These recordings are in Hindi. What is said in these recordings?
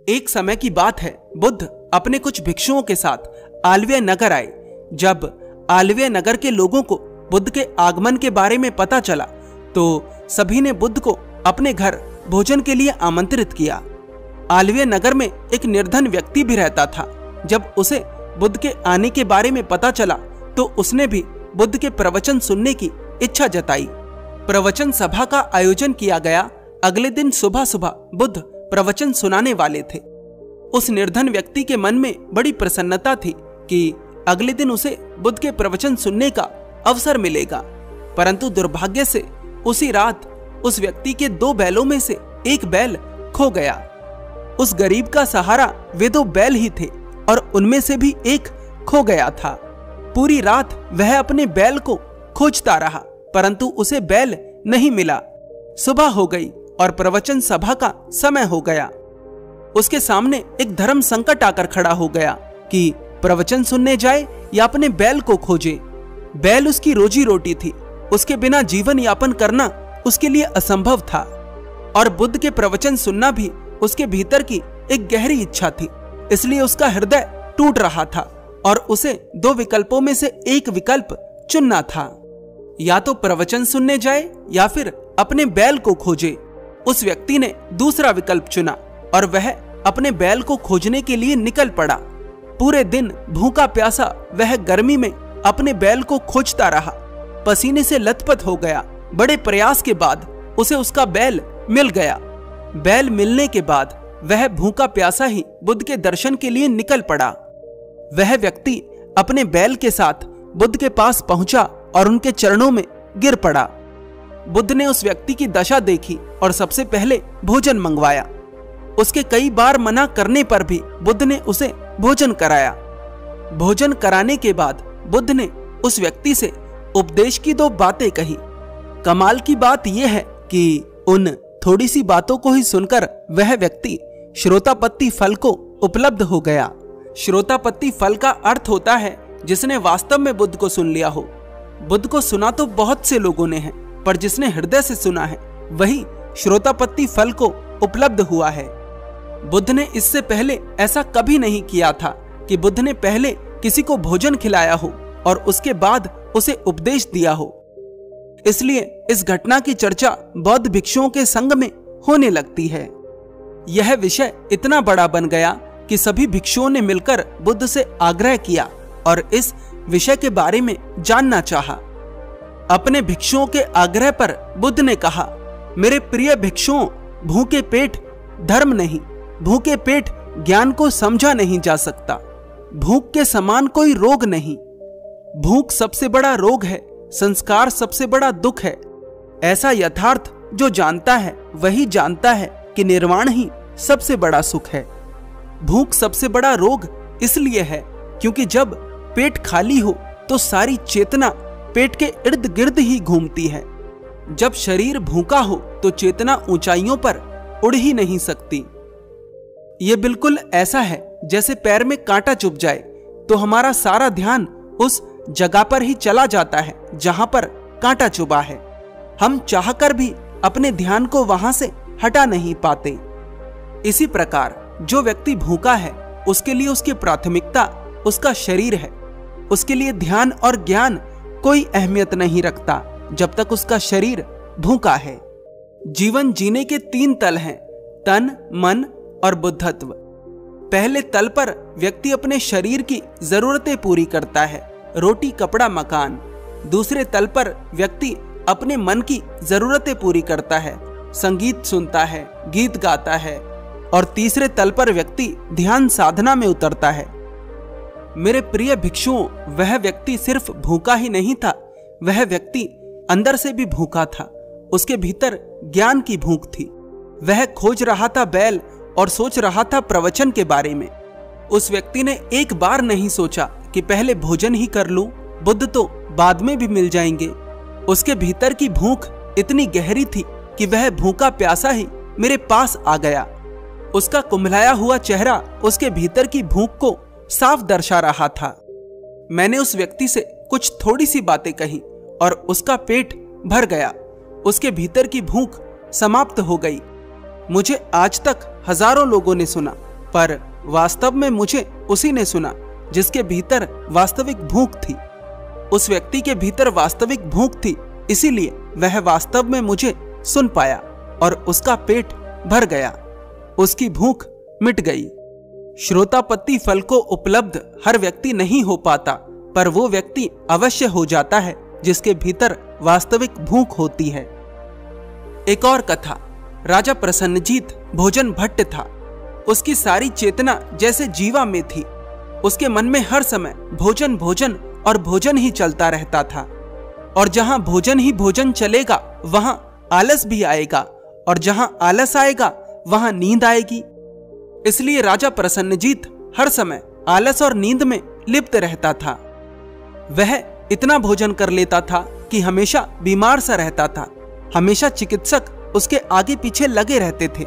एक समय की बात है, बुद्ध अपने कुछ भिक्षुओं के साथ आलव्य नगर आए। जब आलव्य नगर के लोगों को बुद्ध के आगमन के बारे में पता चला तो सभी ने बुद्ध को अपने घर भोजन के लिए आमंत्रित किया। आलव्य नगर में एक निर्धन व्यक्ति भी रहता था। जब उसे बुद्ध के आने के बारे में पता चला तो उसने भी बुद्ध के प्रवचन सुनने की इच्छा जताई। प्रवचन सभा का आयोजन किया गया। अगले दिन सुबह सुबह बुद्ध प्रवचन सुनाने वाले थे। उस निर्धन व्यक्ति के मन में बड़ी प्रसन्नता थी कि अगले दिन उसे बुद्ध के प्रवचन सुनने का अवसर मिलेगा, परंतु दुर्भाग्य से उसी रात उस व्यक्ति के 2 बैलों में से एक बैल खो गया। उस गरीब का सहारा वे 2 बैल ही थे और उनमें से भी एक खो गया था। पूरी रात वह अपने बैल को खोजता रहा, परंतु उसे बैल नहीं मिला। सुबह हो गई और प्रवचन सभा का समय हो गया। उसके सामने एक धर्म संकट आकर खड़ा हो गया कि प्रवचन सुनने जाए या अपने बैल को खोजे। बैल उसकी रोजी रोटी थी, उसके बिना जीवन यापन करना उसके लिए असंभव था और बुद्ध के प्रवचन सुनना भी उसके भीतर की एक गहरी इच्छा थी। इसलिए उसका हृदय टूट रहा था और उसे 2 विकल्पों में से एक विकल्प चुनना था, या तो प्रवचन सुनने जाए या फिर अपने बैल को खोजे। उस व्यक्ति ने दूसरा विकल्प चुना और वह अपने बैल को खोजने के लिए निकल पड़ा। पूरे दिन भूखा प्यासा वह गर्मी में अपने बैल को खोजता रहा, पसीने से लथपथ हो गया। बड़े प्रयास के बाद उसे उसका बैल मिल गया। बैल मिलने के बाद वह भूखा प्यासा ही बुद्ध के दर्शन के लिए निकल पड़ा। वह व्यक्ति अपने बैल के साथ बुद्ध के पास पहुंचा और उनके चरणों में गिर पड़ा। बुद्ध ने उस व्यक्ति की दशा देखी और सबसे पहले भोजन मंगवाया। उसके कई बार मना करने पर भी बुद्ध ने उसे भोजन कराया। भोजन कराने के बाद बुद्ध ने उस व्यक्ति से उपदेश की 2 बातें कही। कमाल की बात यह है कि उन थोड़ी सी बातों को ही सुनकर वह व्यक्ति श्रोतापत्ति फल को उपलब्ध हो गया। श्रोतापत्ति फल का अर्थ होता है जिसने वास्तव में बुद्ध को सुन लिया हो। बुद्ध को सुना तो बहुत से लोगों ने है, पर जिसने हृदय से सुना है वही श्रोतापत्ति फल को उपलब्ध हुआ है। बुद्ध ने इससे पहले ऐसा कभी नहीं किया था कि बुद्ध ने पहले किसी को भोजन खिलाया हो और उसके बाद उसे उपदेश दिया हो। इसलिए इस घटना की चर्चा बौद्ध भिक्षुओं के संग में होने लगती है। यह विषय इतना बड़ा बन गया कि सभी भिक्षुओं ने मिलकर बुद्ध से आग्रह किया और इस विषय के बारे में जानना चाहा। अपने भिक्षुओं के आग्रह पर बुद्ध ने कहा, मेरे प्रिय भिक्षुओं, भूखे पेट धर्म नहीं, भूखे पेट ज्ञान को समझा नहीं जा सकता। भूख के समान कोई रोग नहीं। भूख सबसे बड़ा रोग है, संस्कार सबसे बड़ा दुख है। ऐसा यथार्थ जो जानता है वही जानता है कि निर्वाण ही सबसे बड़ा सुख है। भूख सबसे बड़ा रोग इसलिए है क्योंकि जब पेट खाली हो तो सारी चेतना पेट के इर्द गिर्द ही घूमती है। जब शरीर भूखा हो तो चेतना ऊंचाइयों पर उड़ ही नहीं सकती। ये बिल्कुल ऐसा है जैसे पैर में कांटा चुभ जाए तो हमारा सारा ध्यान उस जगह पर ही चला जाता है जहां पर कांटा चुभा है। हम चाहकर भी अपने ध्यान को वहां से हटा नहीं पाते। इसी प्रकार जो व्यक्ति भूखा है उसके लिए उसकी प्राथमिकता उसका शरीर है। उसके लिए ध्यान और ज्ञान कोई अहमियत नहीं रखता जब तक उसका शरीर भूखा है। जीवन जीने के 3 तल हैं, तन, मन और बुद्धत्व। पहले तल पर व्यक्ति अपने शरीर की जरूरतें पूरी करता है, रोटी, कपड़ा, मकान। दूसरे तल पर व्यक्ति अपने मन की जरूरतें पूरी करता है, संगीत सुनता है, गीत गाता है। और तीसरे तल पर व्यक्ति ध्यान साधना में उतरता है। मेरे प्रिय भिक्षुओं, वह व्यक्ति सिर्फ भूखा ही नहीं था, वह व्यक्ति अंदर से भी भूखा था। उसके भीतर ज्ञान की भूख थी। वह खोज रहा था बैल और सोच रहा था प्रवचन के बारे में। उस व्यक्ति ने एक बार नहीं सोचा कि पहले भोजन ही कर लूं, बुद्ध तो बाद में भी मिल जाएंगे। उसके भीतर की भूख इतनी गहरी थी कि वह भूखा प्यासा ही मेरे पास आ गया। उसका कुम्हलाया हुआ चेहरा उसके भीतर की भूख को साफ दर्शा रहा था। मैंने उस व्यक्ति से कुछ थोड़ी सी बातें कही और उसका पेट भर गया। उसके भीतर की भूख समाप्त हो गई। मुझे आज तक हजारों लोगों ने सुना, पर वास्तव में मुझे उसी ने सुना जिसके भीतर वास्तविक भूख थी। उस व्यक्ति के भीतर वास्तविक भूख थी, इसीलिए वह वास्तव में मुझे सुन पाया और उसका पेट भर गया, उसकी भूख मिट गई। श्रोतापत्ति फल को उपलब्ध हर व्यक्ति नहीं हो पाता, पर वो व्यक्ति अवश्य हो जाता है जिसके भीतर वास्तविक भूख होती है। एक और कथा। राजा प्रसन्नजीत भोजन भट्ट था। उसकी सारी चेतना जैसे जीवा में थी। उसके मन में हर समय भोजन भोजन और भोजन ही चलता रहता था, और जहां भोजन ही भोजन चलेगा वहां आलस भी आएगा, और जहां आलस आएगा वहां नींद आएगी। इसलिए राजा प्रसन्नजीत हर समय आलस और नींद में लिप्त रहता था। वह इतना भोजन कर लेता था कि हमेशा बीमार सा रहता था। हमेशा चिकित्सक उसके आगे पीछे लगे रहते थे।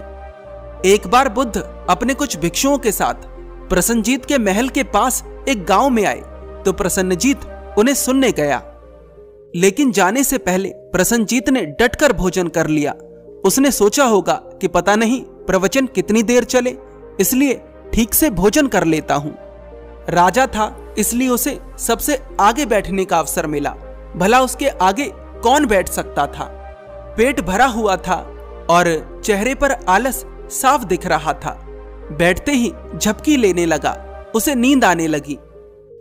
एक बार बुद्ध अपने कुछ भिक्षुओं के साथ प्रसन्नजीत के महल के पास एक गांव में आए तो प्रसन्नजीत उन्हें सुनने गया। लेकिन जाने से पहले प्रसन्नजीत ने डटकर भोजन कर लिया। उसने सोचा होगा कि पता नहीं प्रवचन कितनी देर चले, इसलिए ठीक से भोजन कर लेता हूं। राजा था, इसलिए उसे सबसे आगे बैठने का अवसर मिला। भला उसके आगे कौन बैठ सकता था? पेट भरा हुआ था और चेहरे पर आलस साफ दिख रहा था। बैठते ही झपकी लेने लगा, उसे नींद आने लगी।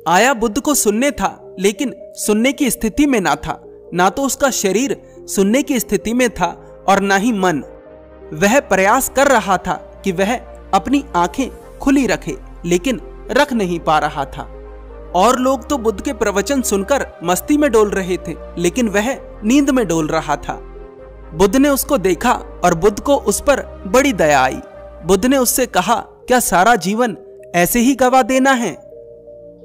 आया बुद्ध को सुनने था, लेकिन सुनने की स्थिति में ना था। ना तो उसका शरीर सुनने की स्थिति में था और ना ही मन। वह प्रयास कर रहा था कि वह अपनी आंखें खुली रखे, लेकिन रख नहीं पा रहा था। और लोग तो बुद्ध के प्रवचन सुनकर मस्ती में डोल रहे थे, लेकिन वह नींद में डोल रहा था। बुद्ध ने उसको देखा और बुद्ध को उस पर बड़ी दया आई। बुद्ध ने उससे कहा, क्या सारा जीवन ऐसे ही गवा देना है?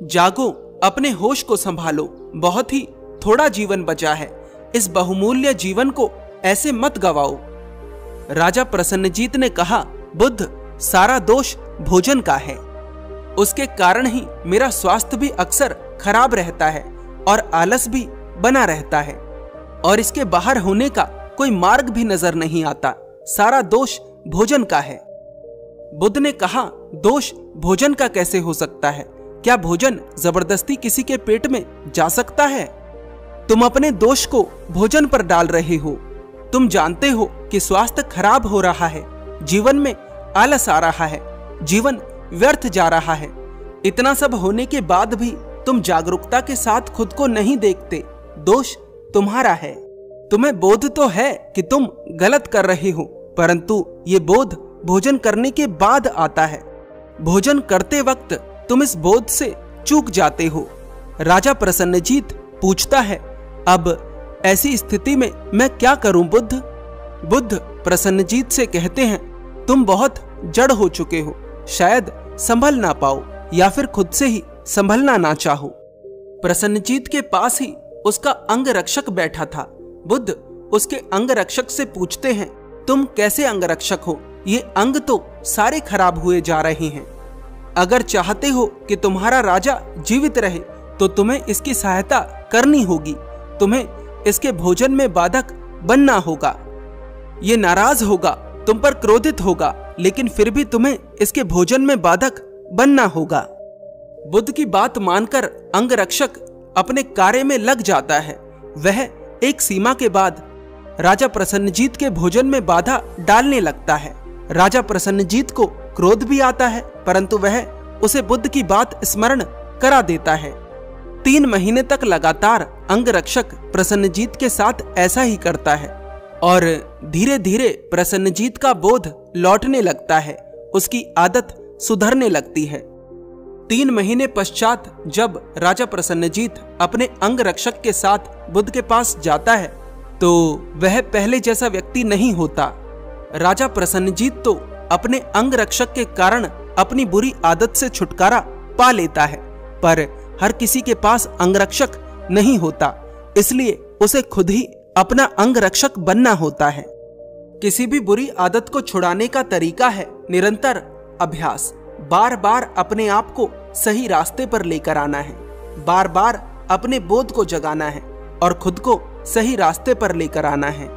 जागो, अपने होश को संभालो, बहुत ही थोड़ा जीवन बचा है। इस बहुमूल्य जीवन को ऐसे मत गवाओ। राजा प्रसन्नजीत ने कहा, बुद्ध, सारा दोष भोजन का है। उसके कारण ही मेरा स्वास्थ्य भी अक्सर खराब रहता है और आलस भी बना रहता है, और इसके बाहर होने का कोई मार्ग भी नजर नहीं आता। सारा दोष भोजन का है। बुद्ध ने कहा, दोष भोजन का कैसे हो सकता है? क्या भोजन जबरदस्ती किसी के पेट में जा सकता है? तुम अपने दोष को भोजन पर डाल रहे हो। तुम जानते हो कि स्वास्थ्य खराब हो रहा है, जीवन में आलस आ रहा है, जीवन व्यर्थ जा रहा है। इतना सब होने के बाद भी तुम जागरूकता के साथ खुद को नहीं देखते। दोष तुम्हारा है। तुम्हें बोध तो है कि तुम गलत कर रहे हो, परंतु ये बोध भोजन करने के बाद आता है। भोजन करते वक्त तुम इस बोध से चूक जाते हो। राजा प्रसन्नजीत पूछता है, अब ऐसी स्थिति में मैं क्या करूं बुद्ध? बुद्ध प्रसन्नजीत से कहते हैं, तुम बहुत जड़ हो चुके हो, शायद संभल ना पाओ या फिर खुद से ही संभलना ना चाहो। प्रसन्नजीत के पास ही उसका अंग रक्षक बैठा था। बुद्ध उसके अंग रक्षक से पूछते हैं, तुम कैसे अंग रक्षक हो? ये अंग तो सारे खराब हुए जा रहे हैं। अगर चाहते हो कि तुम्हारा राजा जीवित रहे तो तुम्हें इसकी सहायता करनी होगी। तुम्हें इसके भोजन में बाधक बनना होगा। ये नाराज होगा, तुम पर क्रोधित होगा, लेकिन फिर भी तुम्हें इसके भोजन में बाधक बनना होगा। बुद्ध की बात मानकर अंग रक्षक अपने कार्य में लग जाता है। वह एक सीमा के बाद राजा प्रसन्नजीत के भोजन में बाधा डालने लगता है। राजा प्रसन्नजीत को क्रोध भी आता है, परंतु वह उसे बुद्ध की बात स्मरण करा देता है। 3 महीने तक लगातार अंग रक्षक प्रसन्नजीत के साथ ऐसा ही करता है, और धीरे धीरे प्रसन्नजीत का बोध लौटने लगता है। उसकी आदत सुधरने लगती है। 3 महीने पश्चात जब राजा प्रसन्नजीत अपने अंग रक्षक के साथ बुद्ध के पास जाता है तो वह पहले जैसा व्यक्ति नहीं होता। राजा प्रसन्नजीत तो अपने अंग रक्षक के कारण अपनी बुरी आदत से छुटकारा पा लेता है, पर हर किसी के पास अंगरक्षक नहीं होता, इसलिए उसे खुद ही अपना अंग रक्षक बनना होता है। किसी भी बुरी आदत को छुड़ाने का तरीका है निरंतर अभ्यास। बार बार अपने आप को सही रास्ते पर लेकर आना है, बार बार अपने बोध को जगाना है और खुद को सही रास्ते पर लेकर आना है।